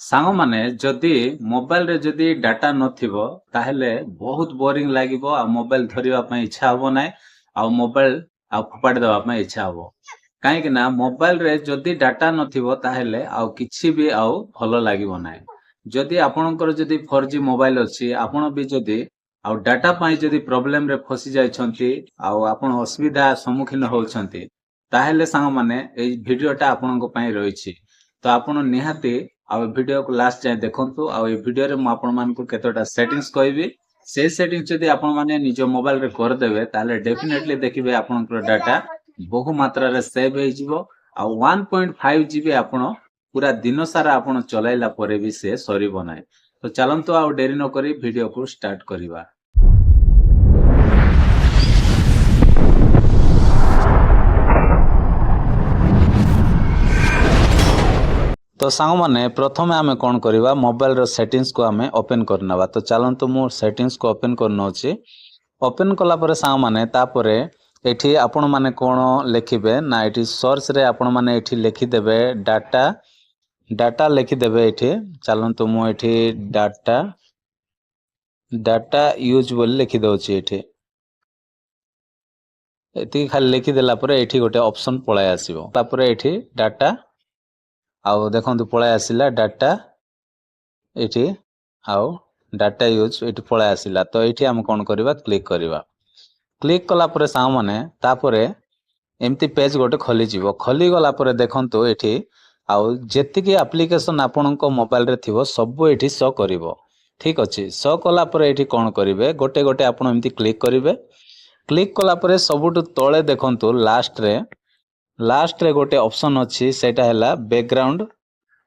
सांग माने जदि मोबाइल रे जदि डाटा नथिबो ताहेले बहुत बोरिंग लागिबो आ मोबाइल धरिबा पई इच्छा हबो नै आ मोबाइल आ फपाडी देबा पई इच्छा हबो काहे कि ना मोबाइल रे जदि डाटा नथिबो ताहेले आ किछि भी आ भलो लागिबो नै जदि आपणकर जदि 4G मोबाइल अछि आपण भी जदि आ डाटा पई जदि प्रॉब्लम रे फसी जाय छंती आ आपण असुविधा सम्मुखीन होउछंती ताहेले सांग माने एई भिडियोटा आपणक पई रहिछि तो आपण निहाती आ वीडियो को लास्ट जाए देखंतु आ ए वीडियो रे म आपण मान को केतोटा सेटिंग्स कहबी से सेटिंग्स जदि आपण माने निज मोबाइल रे कर देबे ताले डेफिनेटली देखिबे आपनकर डाटा बहु मात्रा रे सेव हे जिवो आ 1.5 जीबी आपण पूरा दिन सारा आपण चलाइला परे भी से सरीबो नै तो चलंतु आ डेरी न करी वीडियो को स्टार्ट करिवा। तो सांग माने प्रथमे आमे कोन करिवा मोबाइल रो सेटिंग्स को आमे ओपन करनवा तो चलंतु मो सेटिंग्स को ओपन करनो अछि ओपन कला परे सांग माने तापरे एठी आपण माने कोन लिखिबे ना एठी सर्च रे आपण माने एठी लिखि देबे डाटा लिखि देबे एठी चलंतु मो एठी डाटा यूज बोल लिखि दोछि एठी खाली लिखि देला परे एठी गोटे ऑप्शन पळाय आसीबो तापरे एठी डाटा आउ देखंतु पळाय आसिला डाटा एठी आउ डाटा यूज एठी पळाय आसिला तो एठी हम कोन करबा क्लिक कला परे सांग माने तापरे एम्ति पेज गोटे खोली जीवो खोली गला परे देखंतु एठी आउ जेतिकी एप्लीकेशन आपणको मोबाइल रे थिवो सब एठी शो करिवो ठीक अछि शो कला परे एठी कोन करिवे गोटे गोटे आपण एम्ति क्लिक करिवे क्लिक कला परे सबुटु तळे देखंतु लास्ट रे गोटे ऑप्शन अछि सेटा हैला बैकग्राउंड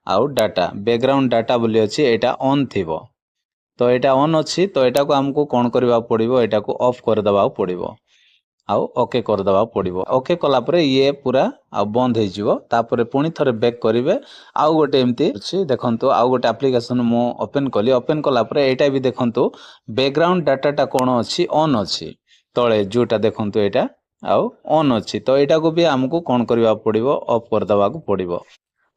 आउ बैकग्राउंड डाटा बोली अछि एटा ऑन थिवो तो एटा ऑन अछि तो एटा को हमको कोन करबा पड़िबो एटा को ऑफ कर दबा पड़िबो आउ ओके कर दबा पड़िबो ओके कला परे ये पूरा आ बंद हे जिवो तापरे पुनी थरे बैक करिवे आउ गोटे एम्ति अछि देखंतु आउ गोटे एप्लीकेशन मो ओपन कला परे एटा भी देखंतु बैकग्राउंड डाटा कोन अछि ऑन अछि तळे जोटा देखंतु एटा आउ ऑन अछि तो एटा को भी हमको कोन करबा पड़िबो ऑफ कर दबा को पड़िबो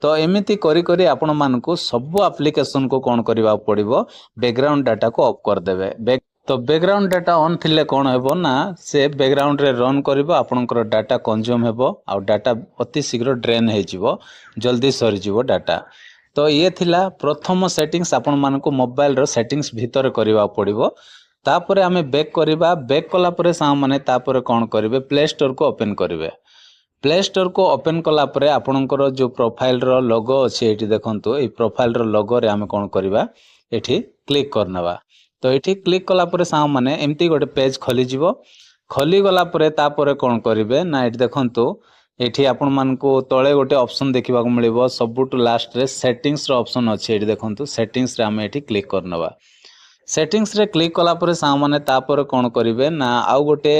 तो एमिति करी करी आपण मानकु सब एप्लीकेशन को कोन करबा पड़िबो बैकग्राउंड डाटा को ऑफ कर देबे तो बैकग्राउंड डाटा ऑन थिले कोन हेबो ना से बैकग्राउंड रे रन करबो आपनकर डाटा कंज्यूम हेबो आ डाटा अति शीघ्र ड्रेन हे जिवो जल्दी सरी जिवो डाटा तो ये थिला प्रथम सेटिंग्स आपण मानकु मोबाइल रो सेटिंग्स भीतर करबा पड़िबो तापरे हमें बैक कला परे साम माने तापरे कोन करिवे प्ले स्टोर को ओपन करिवे प्ले स्टोर को ओपन कला परे आपनकर जो प्रोफाइल रो लोगो अछि एठी देखंतु ए प्रोफाइल रो लोगो रे हमें कोन करबा एठी क्लिक करनवा तो एठी क्लिक कला परे साम माने एम्ति गोटे पेज खोली जिवो खोली गला परे तापरे कोन करिवे ना एठी देखंतु एठी आपण मानको तळे गोटे ऑप्शन देखिबा को मिलिबो सबुटु लास्ट रे सेटिंग्स रो ऑप्शन अछि एठी देखंतु सेटिंग्स रे हमें एठी क्लिक करनवा सेटिंग्स रे क्लिक कला परे सामाने तापर कोन करिवे ना आउ गोटे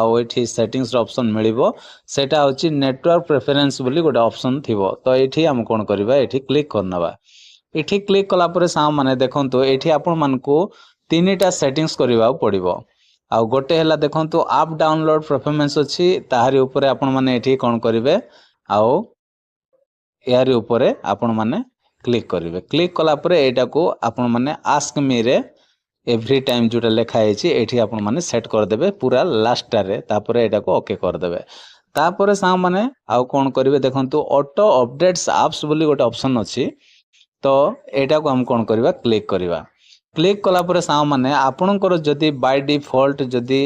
आउ एठी सेटिंग्स रो ऑप्शन मिलिबो सेटा होची नेटवर्क प्रेफरेंस बोली गोटे ऑप्शन थिबो तो एठी हम कोन करिवा एठी क्लिक करनवा एठी क्लिक कला परे सामाने देखंतु एठी आपण मानको तीनटा सेटिंग्स करिवा पड़िबो आउ गोटे हला देखंतु ऐप डाउनलोड परफॉर्मेंस अछि ताहारी ऊपर आपण माने एठी कोन करिवे आउ यारी ऊपर आपण माने क्लिक करिवे क्लिक कला परे एटा को आपण माने आस्क मी रे एवरी टाइम जोटा लिखा है एठी आपण माने सेट कर देबे पूरा लास्ट रे तापरे एटा को ओके कर देबे तापरे सा माने आउ कोन करिवे देखंतु ऑटो अपडेट्स एप्स बोली गोटे ऑप्शन अछि तो एटा को हम कोन करबा क्लिक कला परे सा माने आपणकर जदी बाय डिफॉल्ट जदी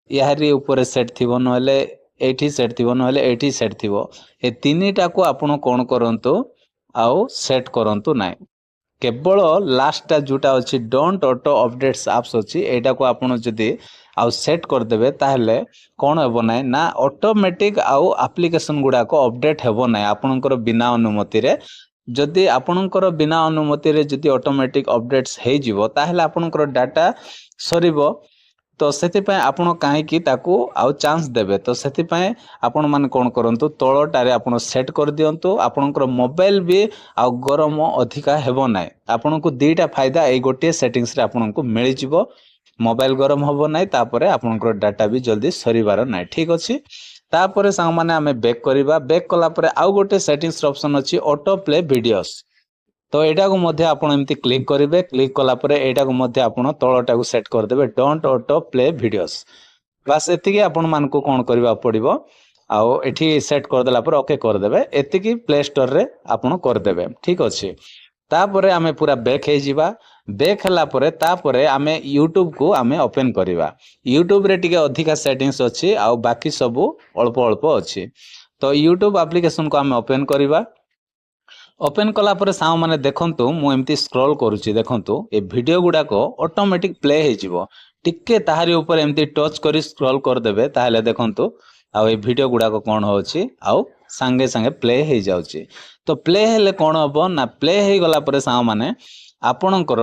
यारी ऊपर सेट थिबो नहले एठी सेट थिबो नहले एठी सेट थिबो ए तीनीटा को आपण कोन करंतु आउ सेट करंतु नाय केवल लास्ट जोटा अच्छी डोंट ऑटो अपडेट्स एप्स अच्छी एटा को आपण जदी आउ सेट कर देबे ताहले कोन हेबो नै ना ऑटोमेटिक आउ एप्लीकेशन गुडा को अपडेट हेबो नै आपणकर बिना अनुमति रे जदी आपणकर बिना अनुमति रे जदी ऑटोमेटिक अपडेट्स हे जिवो ताहले आपणकर डाटा सरीबो तो सेति पय आपण काहे की ताकू आउ चांस देबे तो सेति पय आपण माने कोन करंतु तळटारे आपण सेट कर दियंतु आपणकर मोबाइल भी आउ गरम अधिका हेबो नै आपणको दुईटा फायदा ए गोटे सेटिंग्स रे आपणको मिलि जिवो मोबाइल गरम होबो नै तापरे आपणकर डाटा भी जल्दी सरीबार नै ठीक अछि तापरे सांग माने हमें बैक करिबा बैक कला परे आउ गोटे सेटिंग्स ऑप्शन अछि ऑटो प्ले वीडियोस तो एटा को मध्य आपण एमती क्लिक करेंगे क्लिक कला परे एटा को मध्य आपण तळटा को सेट कर देबे डोंट ऑटो प्ले वीडियोस बस एतिकी आपण मान को कोन करबा पड़िबो आउ एठी सेट कर देला पर ओके कर देबे एतिकी प्ले स्टोर रे आपण कर देबे ठीक अछि तापरे आमे पूरा बैक हे जिबा बैक हला परे तापरे आमे YouTube को आमे ओपन करिवा YouTube रे टिके अधिका सेटिंग्स अछि आउ बाकी सब अल्प अल्प अछि तो YouTube एप्लीकेशन को आमे ओपन करिवा ओपन कला परे साउ माने देखंतु मु एमती स्क्रॉल करूची देखंतु ए वीडियो गुडा को ऑटोमेटिक प्ले हे जिवो टिके ताहारी ऊपर एमती टच करी स्क्रॉल कर देबे ताहले देखंतु आउ ए वीडियो गुडा को कोन होची आउ संगे संगे प्ले हे जाउची तो प्ले हेले कोन हबो ना प्ले हे गला परे साउ माने आपणकर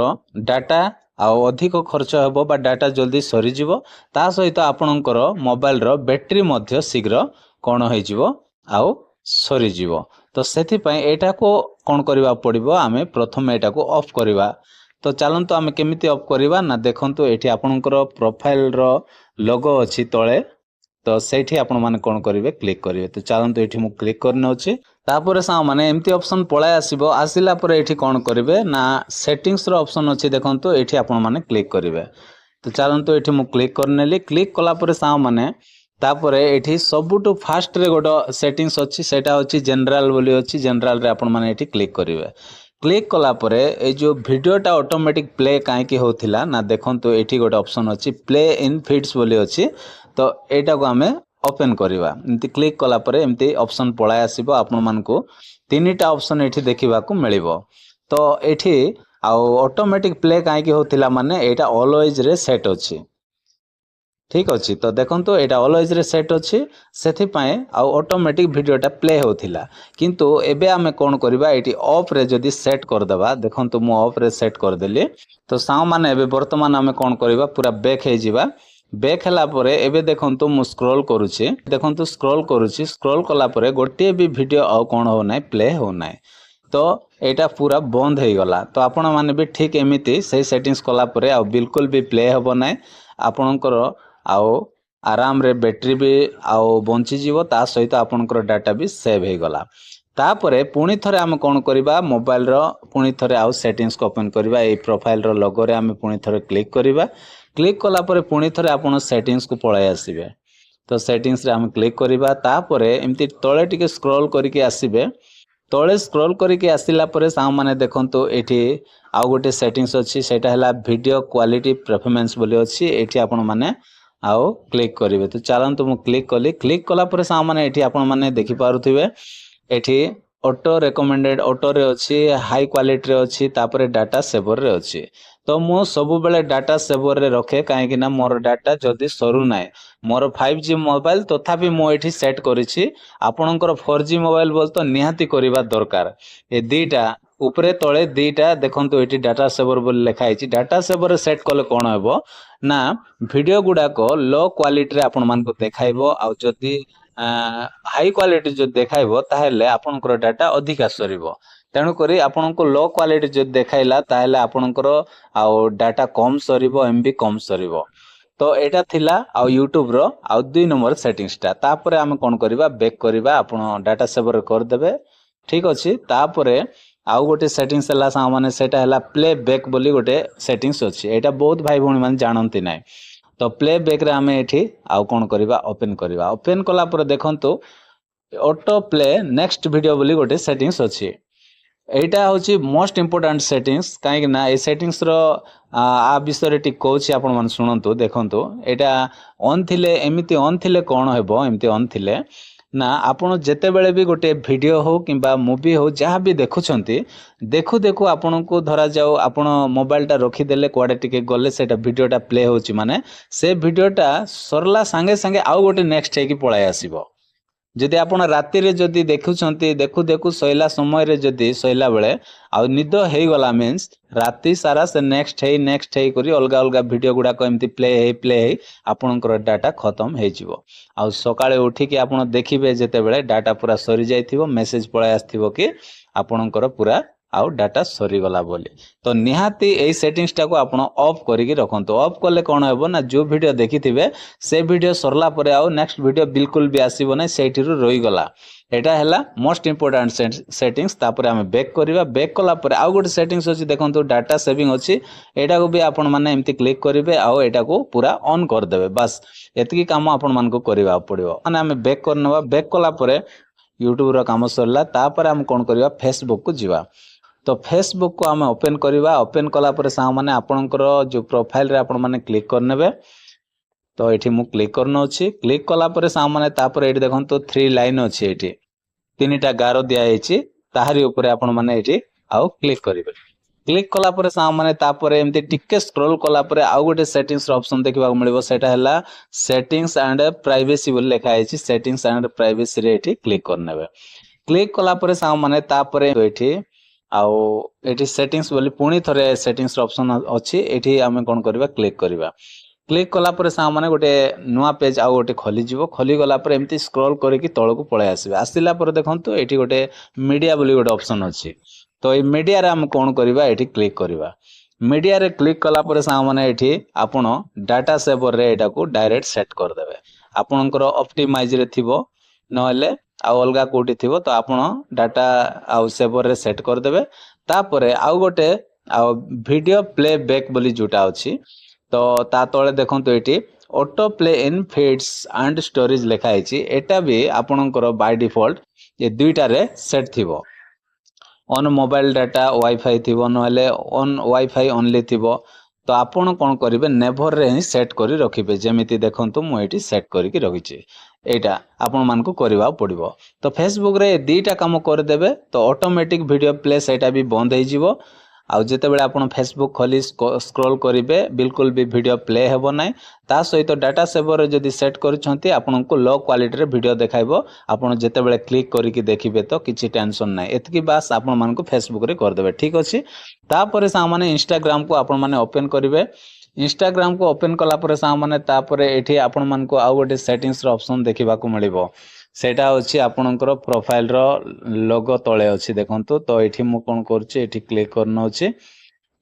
डाटा आउ अधिक खर्च हेबो बा डाटा जल्दी सरी जिवो ता सहित आपणकर मोबाइल रो बैटरी मध्य शीघ्र कोन हे जिवो आउ सरी जिवो तो सेथि पय एटा को कोन करबा पड़िबो आमे प्रथम एटा को ऑफ करबा तो चलंतु आमे केमिति ऑफ करबा ना देखंतु एठी आपणकर प्रोफाइल रो लोगो अछि तळे तो सेठी आपण माने कोन करिवे क्लिक करिवे तो चलंतु एठी मु क्लिक करने अछि तापर सा माने एमती ऑप्शन पळाय आसीबो आसिला पर एठी कोन करिवे ना सेटिंग्स रो ऑप्शन अछि देखंतु एठी आपण माने क्लिक करिवे तो चलंतु एठी मु क्लिक करनेली क्लिक कला पर सा माने तापर एठी सबुटु फास्ट रे गोटो सेटिंग्स अछि सेटा अछि जनरल बोली अछि जनरल रे आपण माने एठी क्लिक करिवे क्लिक कला परे ए जो वीडियोटा ऑटोमेटिक प्ले काहे की होथिला ना देखंतु एठी गोटे ऑप्शन अछि प्ले इन फीड्स बोली अछि तो एटा को हमें ओपन करवा एमती क्लिक कला परे एमती ऑप्शन पळाय आसीबो आपण मानको तीनटा ऑप्शन एठी देखिबा को मिलिबो तो एठी आ ऑटोमेटिक प्ले काहे की होथिला माने एटा ऑलवेज रे सेट अछि ठीक अछि तो देखंतु एटा ऑलवेज रे सेट अछि सेथि पय आ ऑटोमेटिक वीडियोटा प्ले होथिला किंतु एबे हमें कोन करबा एटी ऑफ रे जदी सेट कर देबा देखंतु मु ऑफ रे सेट कर देली तो साउ माने एबे वर्तमान हमें कोन करबा पूरा बैक हे जिबा बैक हला परे एबे देखंतु मु स्क्रॉल करूची देखंतु स्क्रॉल कला परे गोटे भी वीडियो आ कोन हो नै प्ले हो नै तो एटा पूरा बंद हे गला तो आपण माने भी ठीक एमिति से सेटिंग्स कला परे आ बिल्कुल भी प्ले होबो नै आपणकर आउ आराम रे बैटरी भी आउ बंची जीवो ता सहित आपणकर डाटा भी सेव हे गला तापरे पुणी थरे आम कोन करबा मोबाइल रो पुणी थरे आउ सेटिंग्स को ओपन करबा ए प्रोफाइल रो लोगो रे आम पुणी थरे क्लिक करबा क्लिक कला परे पुणी थरे आपण सेटिंग्स को पळाय आसीबे तो सेटिंग्स रे हम क्लिक करबा तापरे एमती तळे टिके स्क्रॉल करके आसीबे तळे स्क्रॉल करके आसिला परे सा माने देखंतु एठी आउ गोटे सेटिंग्स अछि सेटा हला वीडियो क्वालिटी परफॉर्मेंस बोली अछि एठी आपण माने आउ क्लिक करिवे तो चलंतु मु क्लिक कली क्लिक कला परे सा माने एठी आपण माने देखि पारुथिबे एठी ऑटो रेकमेंडेड ऑटो रे अछि हाई क्वालिटी रे अछि तापरे डाटा सेवर रे अछि तो मु सब बेले डाटा सेवर रे रखे काहे कि ना मोर डाटा जदी सरू नाय मोर 5G मोबाइल तथापि मु एठी सेट करिछि आपणकर 4G मोबाइल बोल तो निहाती करिबा दरकार ए दीटा ऊपरे तळे दीटा देखंतु एठी डाटा सेवर बोल लिखा हिछि डाटा सेवर सेट कले कोन हेबो ना वीडियो गुडा को लो क्वालिटी रे आपण मान को देखाइबो आ जदी हाई क्वालिटी जो देखाइबो ताहेले आपणकर डाटा अधिका सरीबो तेणु करी आपनको लो क्वालिटी जो देखाइला ताहेले आपणकर आ डाटा कम सरीबो एमबी कम सरीबो तो एटा थिला आ YouTube रो आ 2 नंबर सेटिंग्स ता तापरे हम कोन करबा बैक करबा आपण डाटा सेवर कर देबे ठीक अछि तापरे आउ गोटे सेटिंग्स हला सा माने सेटा हला प्ले बैक बोली गोटे सेटिंग्स अछि एटा बहुत भाई भौणी माने जानंती नै तो प्ले बैक रे हमें एठी आउ कोन करबा ओपन कला पर देखंतु ऑटो प्ले नेक्स्ट वीडियो बोली गोटे सेटिंग्स अछि एटा होची मोस्ट इंपोर्टेंट सेटिंग्स काहे ना ए सेटिंग्स रो आ विषय टी कहूची आपण मन सुनंतु देखंतु एटा ऑन थिले एमिति ऑन थिले कोन हेबो एमिति ऑन थिले ना आपण जेते बेले भी गोटे वीडियो हो किबा मूवी हो जहाँ भी देखुछंती देखु देखु आपण को धरा जाओ आपण मोबाइल टा रखी देले कोडे टिके गले सेटा वीडियोटा प्ले होची माने से वीडियोटा सरला संगे संगे आउ गोटे नेक्स्ट हे की पळाय आसीबो जदि आपण राति रे जदि देखुछंती देखु देखु सोइला समय रे जदि सोइला बेले आ निद हे गला मींस राति सारा से नेक्स्ट हे करी अलगा अलगा वीडियो गुडा को एमती प्ले हे आपणकर डाटा खत्म हे जिवो आ सकाळे उठी कि आपण देखिबे जेते बेले डाटा पूरा सरी जाइथिबो मेसेज पळाय आस्थिबो कि आपणकर पूरा आउ डाटा सरीगला बोली तो निहाती एई सेटिंग्स टाको आपण ऑफ करिकी रखंतु ऑफ कले कोन हेबो ना जो वीडियो देखिथिबे से वीडियो सरला परे आउ नेक्स्ट वीडियो बिल्कुल भी आसीबो नै सेठिरु रोई गला एटा हैला मोस्ट इंपोर्टेंट सेटिंग्स तापर हमें बैक करिवा बैक कला परे आउ गोटे सेटिंग्स अछि देखंतु डाटा सेविंग अछि एटा को भी आपण माने एम्ति क्लिक करिवे आउ एटा को पूरा ऑन कर देबे बस एतकी काम आपण मान को करिवा पड़िबो माने हमें बैक करनवा बैक कला परे यूट्यूब रो काम सरला तापर हम कोन करिवा फेसबुक को जीवा तो फेसबुक को आम ओपन करवा ओपन कला पर साम माने आपणकर जो प्रोफाइल रे आपण माने क्लिक करनेबे तो एठी मु क्लिक करनो अछि क्लिक कला पर साम माने तापर एठी देखंतो 3 लाइन अछि एठी तीनटा गारो दिया हेछि ताहारी ऊपर आपण माने एठी आउ क्लिक करिवे क्लिक कला पर साम माने तापर एमती टिके स्क्रॉल कला पर आउ गोटे सेटिंग्स रो ऑप्शन देखिबा मिलबो सेटा हैला सेटिंग्स एंड प्राइवेसी बोली लिखा हेछि सेटिंग्स एंड प्राइवेसी रे एठी क्लिक करनेबे क्लिक कला पर साम माने तापर एठी आउ एठी सेटिंग्स बोली पुणी थरे सेटिंग्स ऑप्शन अछि एठी हमें कोन करबा क्लिक कला पर सा माने गोटे नुवा पेज आउ गोटे खोली जीवो खोली गला पर एम्ति स्क्रॉल करिकि तळको पळे आसीबे आसिला पर देखंतु एठी गोटे मीडिया बोली गोटे ऑप्शन अछि तो ए मीडिया रे हम कोन करबा एठी क्लिक करबा मीडिया रे क्लिक कला पर सा माने एठी आपण डाटा सेवर रे एटा को डायरेक्ट सेट कर देबे आपणकर ऑप्टिमाइज रे थिबो नहले आउ अलगा कोटी थिबो तो आपण डाटा आउ सेवर रे सेट कर देबे तापरे आउ गोटे आउ वीडियो प्ले बैक बोली जोटा अछि तो ता तळे देखंतु एठी auto play in feeds and storage लिखा हेछि एटा भी आपणकर बाय डिफॉल्ट ये दुईटा रे सेट थिबो ऑन मोबाइल डाटा वाईफाई थिबो नहले ऑन वाईफाई ओनली थिबो तो आपण कोन करिवे नेवर रे ही सेट करी रखिबे जेमिति देखंतु मु एठी सेट करी कि रखिछि एटा आपण मान को करबा पड़िबो तो फेसबुक रे दीटा काम कर देबे तो ऑटोमेटिक वीडियो प्ले सेटा भी बंद हे जिवो आउ जेते बेले आपण फेसबुक खोली स्क्रॉल करिवे बिल्कुल भी वीडियो प्ले हेबो नै ता सहित डाटा सेवर रे जदी सेट करिसंती आपण को लो क्वालिटी रे वीडियो देखाइबो आपण जेते बेले क्लिक करिकि देखिबे तो किछि टेंशन नै एतकी बास आपण मान को फेसबुक रे कर देबे ठीक अछि तापरे सामाने इंस्टाग्राम को आपण माने ओपन करिवे इंस्टाग्राम को ओपन कला पर सामाने तापरे एठी आपण मान को आउ गोटे सेटिंग्स रो ऑप्शन देखिबा को मिलिबो सेटा अछि आपणकर प्रोफाइल रो लोगो तळे अछि देखंतु तो एठी मु कोन करछि एठी क्लिक करनो अछि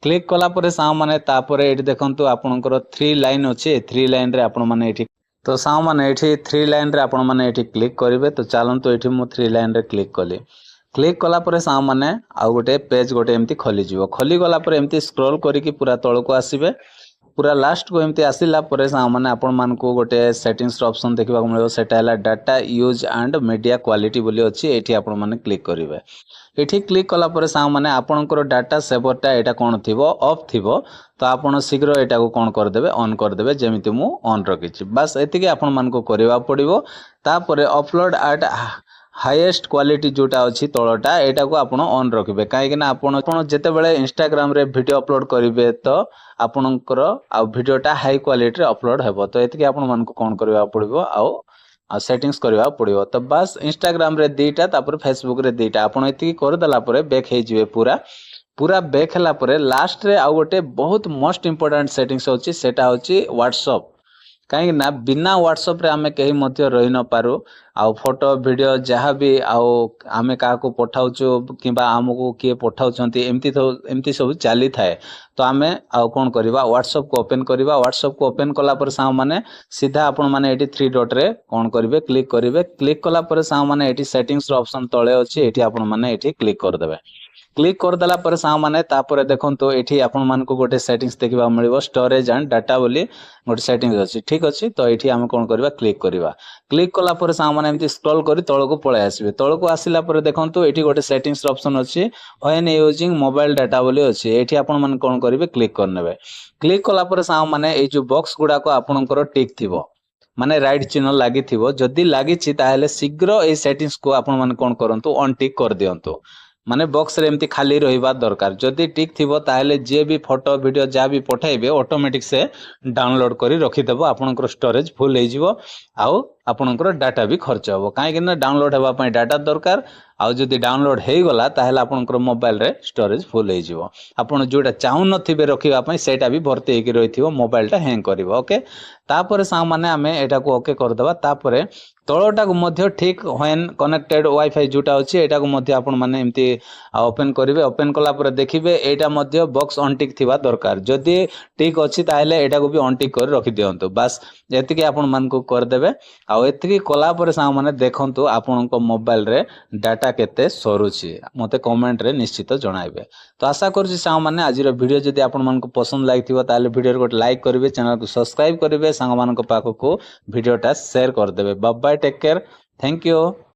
क्लिक कला परे सा माने तापरे एठी देखंतु आपणकर 3 लाइन अछि 3 लाइन रे आपण माने एठी तो सा माने एठी 3 लाइन रे आपण माने एठी क्लिक करिवे तो चालंतु एठी मु 3 लाइन रे क्लिक कली क्लिक कला परे सा माने आउ गोटे पेज गोटे एम्ति खोली जिवो खोली गला परे एम्ति स्क्रॉल करिकि पूरा तळको आसीबे पूरा लास्ट को एमती आसिला परे सामाने आपण मान को गोटे सेटिंग्स ऑप्शन देखिबा को मिलबो सेटा हैला data use and media quality बोली अछि एठी आपण माने क्लिक करिवे एठी क्लिक कला परे सामाने आपणकर डाटा सेवरटा एटा कोन थिबो ऑफ थिबो तो आपण शीघ्र एटा को कोन कर देबे ऑन कर देबे जेमिति मु ऑन रखिछि बस एतिके आपण मान को करबा पड़िबो तापरे अपलोड एट हाईएस्ट क्वालिटी जोटा अछि तळटा एटा को आपण ऑन रखिबे काहे कि ना आपण जेते बेले इंस्टाग्राम रे वीडियो अपलोड करिवे तो आपणकर आ वीडियोटा हाई क्वालिटी रे अपलोड हेबो तो एतिके आपण मान को कोन करबा पड़िबो आ सेटिंग्स करबा पड़िबो तो बस इंस्टाग्राम रे दीटा तापर फेसबुक रे दीटा आपण एतिके कर देला परे बैक हे जिवे पूरा बैक हला परे लास्ट रे आ गोटे बहुत मोस्ट इंपोर्टेंट सेटिंग्स होची सेटा होची व्हाट्सएप कहीं ना बिना व्हाट्सएप रे हमें कहीं मध्य रही न पारू आउ फोटो वीडियो जहाँ भी आउ आमे का को पठाउछु किबा हमको किए पठाउछंती एमती सब चली थाए तो आमे आउ कोन करबा व्हाट्सएप को ओपन करबा व्हाट्सएप को ओपन कला पर सा माने सीधा आपण माने एटी 3 डॉट रे कोन करिवे क्लिक कला पर सा माने एटी सेटिंग्स रो ऑप्शन तळे अछि एटी आपण माने एटी क्लिक कर देबे क्लिक कर देला पर सा माने तापर देखंतो एठी आपण मान को गोटे सेटिंग्स देखिबा मिलिबो स्टोरेज एंड डाटा बोली गोटे सेटिंग्स अछि ठीक अछि तो एठी हम कोन करबा क्लिक कला पर सा माने एमती स्क्रॉल करी तळको पळे आसीबे तळको आसिला पर देखंतो एठी गोटे सेटिंग्स ऑप्शन अछि व्हेन यूजिंग मोबाइल डाटा बोली अछि एठी आपण मान कोन करिवे क्लिक करनेबे क्लिक कला पर सा माने ए जो बॉक्स गुडा को आपणकर टिक थिबो माने राइट चिन्ह लागि थिबो जदी लागि छि ताहेले शीघ्र ए सेटिंग्स को आपण मान कोन करंतु ऑन टिक कर दियंतु माने बॉक्स रे एमती खाली रहिबा दरकार जदी टिक थिबो ताहेले जे भी फोटो वीडियो जा भी पठाइबे ऑटोमेटिक से डाउनलोड करी रखि देबो आपनकर स्टोरेज फुल हे जिवो आउ ଆପଣଙ୍କର ଡାଟା ବି ଖର୍ଚ୍ଚ ହେବ କାହିଁକି ନା ଡାଉନଲୋଡ୍ ହେବା ପାଇଁ ଡାଟା ଦରକାର ଆଉ ଯଦି ଡାଉନଲୋଡ୍ ହେଇଗଲା ତାହେଲେ ଆପଣଙ୍କର ମୋବାଇଲରେ ଷ୍ଟୋରେଜ ଫୁଲ ହେଇଯିବ ଆପଣ ଯୋଉଟା ଚାହୁଁନଥିବେ ରଖିବା ପାଇଁ ସେଇଟା ବି ଭର୍ତ୍ତି ହେଇକି ରହିଥିବ ମୋବାଇଲଟା ହ୍ୟାଙ୍ଗ କରିବ ଓକେ ତାପରେ ସାଙ୍ଗମାନେ ଆମେ ଏଟାକୁ ଓକେ କରିଦେବା ତାପରେ ତଳଟାକୁ ମଧ୍ୟ ଠିକ୍ ହ୍ୱେନ୍ କନେକ୍ଟେଡ୍ ୱାଇଫାଇ ଯୋଉଟା ଅଛି ଏଟାକୁ ମଧ୍ୟ ଆପଣମାନେ ଏମିତି ଓପେନ୍ କରିବେ ଓପେନ୍ କଲା ପରେ ଦେଖିବେ ଏଇଟା ମଧ୍ୟ ବକ୍ସ ଅନଟିକ୍ ଥିବା ଦରକାର ଯଦି ଠିକ୍ ଅଛି ତାହେଲେ ଏଟାକୁ ବି ଅନଟିକ୍ କରି ରଖିଦିଅନ୍ତୁ ବାସ୍ ଏତିକି ଆପଣମାନଙ୍କୁ କରିଦେବେ ଆଉ ଏତିକି କଲା ପରେ ସାଙ୍ଗମାନେ ଦେଖନ୍ତୁ ଆପଣଙ୍କ ମୋବାଇଲରେ ଡାଟା କେତେ ସରୁଛି ମୋତେ କମେଣ୍ଟରେ ନିଶ୍ଚିତ ଜଣାଇବେ ତ ଆଶା କରୁଛି ସାଙ୍ଗମାନେ ଆଜିର ଭିଡ଼ିଓ ଯଦି ଆପଣମାନଙ୍କୁ ପସନ୍ଦ ଲାଗିଥିବ ତାହେଲେ ଭିଡ଼ିଓରେ ଗୋଟେ ଲାଇକ୍ କରିବେ ଚ୍ୟାନେଲକୁ ସବସ୍କ୍ରାଇବ୍ କରିବେ ସାଙ୍ଗମାନଙ୍କ ପାଖକୁ ଭିଡ଼ିଓଟା ସେୟାର କରିଦେବେ bye bye take care thank you